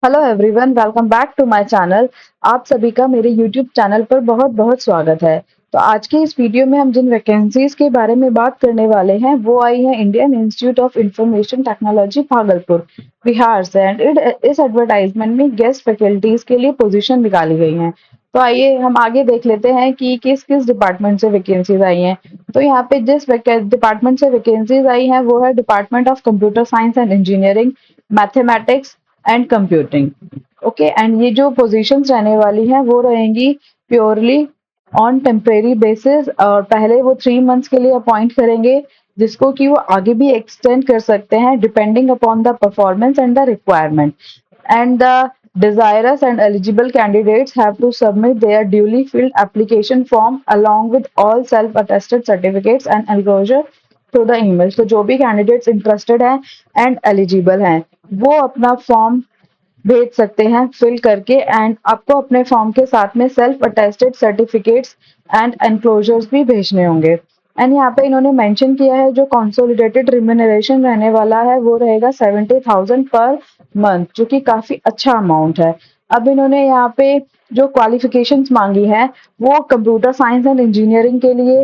Hello everyone, welcome back to my channel. आप सभी का मेरे यूट्यूब चैनल पर बहुत बहुत स्वागत है। तो आज की इस वीडियो में हम जिन वैकेंसीज के बारे में बात करने वाले हैं वो आई है Indian institute of information technology Bhagalpur, Bihar से। एंड इस एडवर्टाइजमेंट में गेस्ट फैकल्टीज के लिए पोजीशन निकाली गई हैं। तो आइए हम आगे देख लेते हैं कि किस किस डिपार्टमेंट से वैकेंसीज आई हैं। तो यहाँ पे जिस डिपार्टमेंट से वैकेंसीज आई हैं वो है department of computer science and engineering, mathematics and computing. Okay, and ये जो पोजीशंस रहने वाली हैं वो रहेंगी प्योरली ऑन टेम्परेरी बेसिस, और पहले वो 3 मंथ्स के लिए अपॉइंट करेंगे, जिसको कि वो आगे भी एक्सटेंड कर सकते हैं depending upon the performance and the requirement. And the desirous and eligible candidates have to submit their duly filled application form along with all self-attested certificates and enclosure through the email. तो जो भी candidates interested हैं and eligible हैं वो अपना form भेज सकते हैं फिल करके, एंड आपको अपने फॉर्म के साथ में self attested certificates and enclosures भी भेजने होंगे। एंड यहाँ पे इन्होंने मेंशन किया है जो कंसोलिडेटेड रिम्यूनरेशन रहने वाला है वो रहेगा 70,000 पर मंथ, जो कि काफी अच्छा अमाउंट है। अब इन्होंने यहाँ पे जो क्वालिफिकेशंस मांगी है वो कंप्यूटर साइंस एंड इंजीनियरिंग के लिए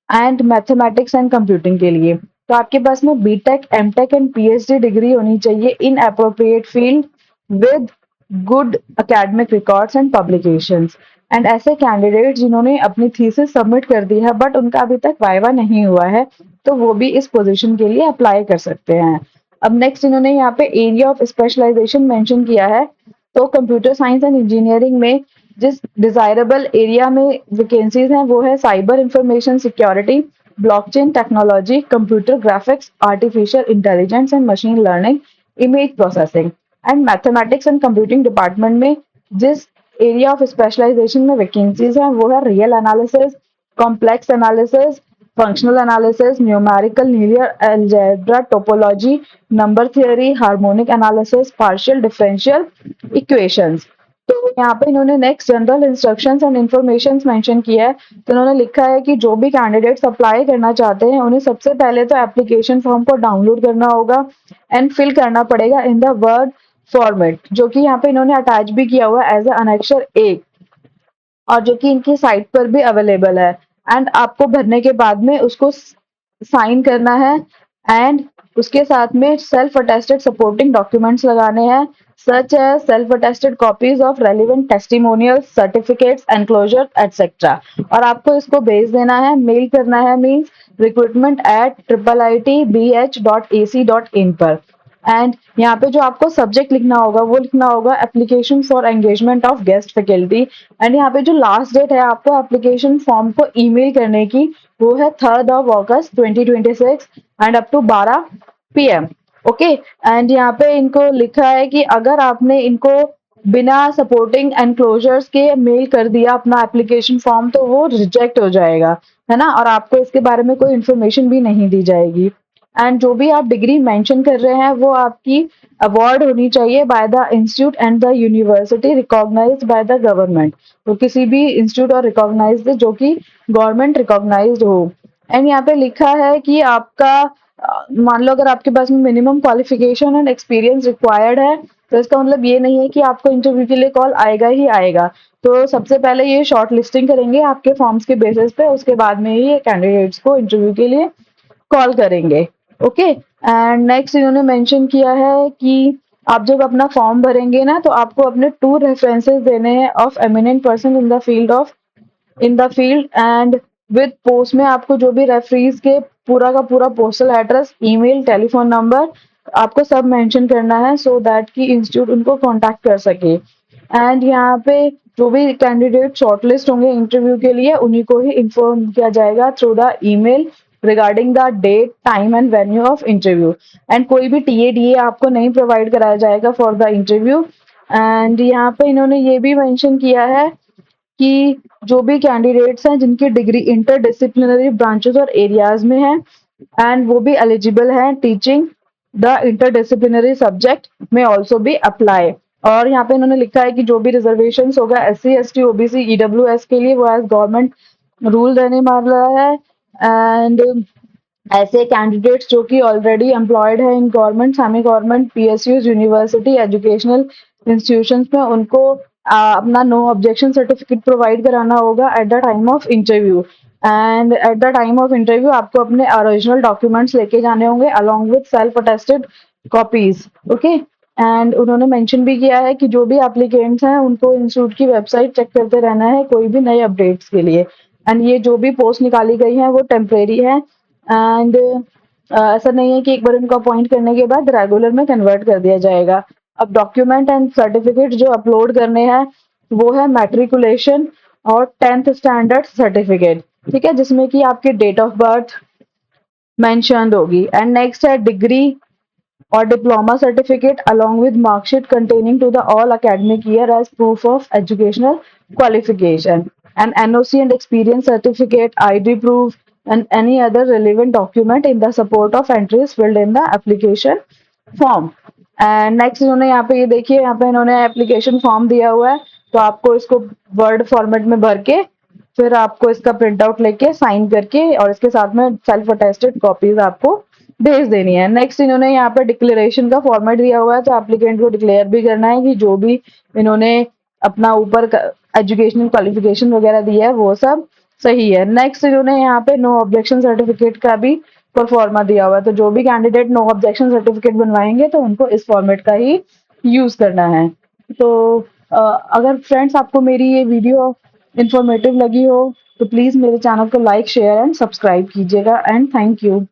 एंड मैथमेटिक्स एंड कंप्यूटिंग के लिए। तो आपके पास में BTech, MTech and PhD degree होनी चाहिए in appropriate field with good academic records and publications। And ऐसे कैंडिडेट जिन्होंने अपनी थीसिस सबमिट कर दी है बट उनका अभी तक वाइवा नहीं हुआ है, तो वो भी इस पोजीशन के लिए अप्लाई कर सकते हैं। अब नेक्स्ट इन्होंने यहाँ पे एरिया ऑफ स्पेशलाइजेशन मेंशन किया है। तो कंप्यूटर साइंस एंड इंजीनियरिंग में जिस डिजायरेबल एरिया में वैकेंसीज हैं वो है cyber information security, blockchain technology, computer graphics, artificial intelligence and machine learning, image processing. And mathematics and computing department में जिस एरिया ऑफ स्पेशलाइजेशन में वैकेंसीज हैं वो है real analysis, complex analysis, functional analysis, numerical linear algebra topology, number theory, harmonic analysis, partial differential equations. तो यहाँ पे इन्होंने next general instructions and information mention किया है। तो इन्होंने लिखा है कि जो भी कैंडिडेट्स अप्लाई करना चाहते हैं उन्हें सबसे पहले तो एप्लीकेशन फॉर्म को डाउनलोड करना होगा एंड फिल करना पड़ेगा इन द वर्ड फॉर्मेट, जो कि यहाँ पे इन्होंने अटैच भी किया हुआ है एज ए अनेक्शर ए, और जो कि इनकी साइट पर भी अवेलेबल है। एंड आपको भरने के बाद में उसको साइन करना है, एंड उसके साथ में सेल्फ अटेस्टेड सपोर्टिंग डॉक्यूमेंट्स लगाने हैं, सच है self attested copies of relevant testimonial certificates enclosure etcetera. और आपको इसको भेज देना है, मेल करना है, मीन्स recruitment@IITBH.AC.in पर। एंड यहाँ पे जो आपको सब्जेक्ट लिखना होगा वो लिखना होगा application for engagement of guest faculty. And यहाँ पे जो लास्ट डेट है आपको एप्लीकेशन फॉर्म को ईमेल करने की वो है 3 अगस्त 2026 and up to 12 PM। Okay, and यहाँ पे इनको लिखा है कि अगर आपने इनको बिना सपोर्टिंग एनक्लोजर्स के मेल कर दिया अपना एप्लीकेशन फॉर्म तो वो रिजेक्ट हो जाएगा, है ना, और आपको इसके बारे में कोई इन्फॉर्मेशन भी नहीं दी जाएगी। एंड जो भी आप डिग्री मेंशन कर रहे हैं वो आपकी अवार्ड होनी चाहिए by the institute and the university recognized by the government. तो किसी भी इंस्टीट्यूट और रिकॉग्नाइज्ड जो कि गवर्नमेंट रिकॉग्नाइज्ड हो। एंड यहाँ पे लिखा है कि आपका मान लो अगर आपके पास में minimum qualification and experience required है तो इसका मतलब ये नहीं है कि आपको इंटरव्यू के लिए कॉल आएगा ही आएगा। तो सबसे पहले ये शॉर्ट लिस्टिंग करेंगे आपके फॉर्म्स के बेसिस पे, उसके बाद में ही कैंडिडेट्स को इंटरव्यू के लिए कॉल करेंगे। ओके, एंड नेक्स्ट इन्होंने मेंशन किया है कि आप जब अपना फॉर्म भरेंगे ना तो आपको अपने 2 रेफरेंसेस देने हैं of eminent person in the field and with post में आपको जो भी रेफरीज के पूरा का पूरा postal address, email, telephone number आपको सब मेंशन करना है सो दैट कि इंस्टीट्यूट उनको कांटेक्ट कर सके। एंड यहाँ पे जो भी कैंडिडेट शॉर्टलिस्ट होंगे इंटरव्यू के लिए उन्हीं को ही इन्फॉर्म किया जाएगा through the email regarding the date, time and venue of interview. And कोई भी टीए आपको नहीं प्रोवाइड कराया जाएगा फॉर द इंटरव्यू। एंड यहाँ पे इन्होंने ये भी मेंशन किया है कि जो भी कैंडिडेट्स हैं जिनकी डिग्री इंटरडिसिप्लिनरी ब्रांचेस और एरियाज में है एंड वो भी एलिजिबल हैं टीचिंग द इंटरडिसिप्लिनरी सब्जेक्ट में ऑल्सो भी अप्लाई। और यहाँ पे इन्होंने लिखा है कि जो भी रिजर्वेशन होगा SC ST OBC EWS के लिए वो एज गवर्नमेंट रूल रहने वाला है। एंड ऐसे कैंडिडेट्स जो कि ऑलरेडी एम्प्लॉयड है in government, semi government, PSUs, university, educational institutions में उनको अपना नो ऑब्जेक्शन सर्टिफिकेट प्रोवाइड कराना होगा at the time of interview. And at the time of interview आपको अपने ओरिजिनल डॉक्यूमेंट्स लेके जाने होंगे along with self attested copies. Okay. And उन्होंने मेंशन भी किया है कि जो भी एप्लीकेंट्स हैं उनको इंस्टीट्यूट की वेबसाइट चेक करते रहना है कोई भी नए अपडेट्स के लिए। एंड ये जो भी पोस्ट निकाली गई है वो टेम्परेरी है। एंड ऐसा नहीं है कि एक बार उनको अपॉइंट करने के बाद रेगुलर में कन्वर्ट कर दिया जाएगा। अब डॉक्यूमेंट एंड सर्टिफिकेट जो अपलोड करने हैं वो है मैट्रिकुलेशन और 10th स्टैंडर्ड सर्टिफिकेट। ठीक है, जिसमें कि आपकी डेट ऑफ बर्थ मेंशन्ड होगी। एंड नेक्स्ट है degree or diploma certificate along with mark sheet containing to the all academic year as proof of educational qualification, and NOC and experience certificate, ID proof, and any other relevant document in the support of entries filled in the application form। And next इन्होंने यहाँ पे ये देखिए यहाँ पे इन्होंने application form दिया हुआ है, तो आपको इसको वर्ड फॉर्मेट में भर के फिर आपको इसका प्रिंट आउट लेके साइन करके और इसके साथ में सेल्फ अटेस्टेड कॉपीज आपको भेज देनी है। नेक्स्ट इन्होंने यहाँ पे डिक्लेरेशन का फॉर्मेट दिया हुआ है, तो एप्लीकेंट को डिक्लेयर भी करना है कि जो भी इन्होंने अपना ऊपर एजुकेशनल क्वालिफिकेशन वगैरह दिया है वो सब सही है। नेक्स्ट इन्होंने यहाँ पे नो ऑब्जेक्शन सर्टिफिकेट का भी परफॉर्मा दिया हुआ है, तो जो भी कैंडिडेट नो ऑब्जेक्शन सर्टिफिकेट बनवाएंगे तो उनको इस फॉर्मेट का ही यूज करना है। तो अगर फ्रेंड्स आपको मेरी ये वीडियो इंफॉर्मेटिव लगी हो तो प्लीज मेरे चैनल को लाइक शेयर एंड सब्सक्राइब कीजिएगा। And thank you.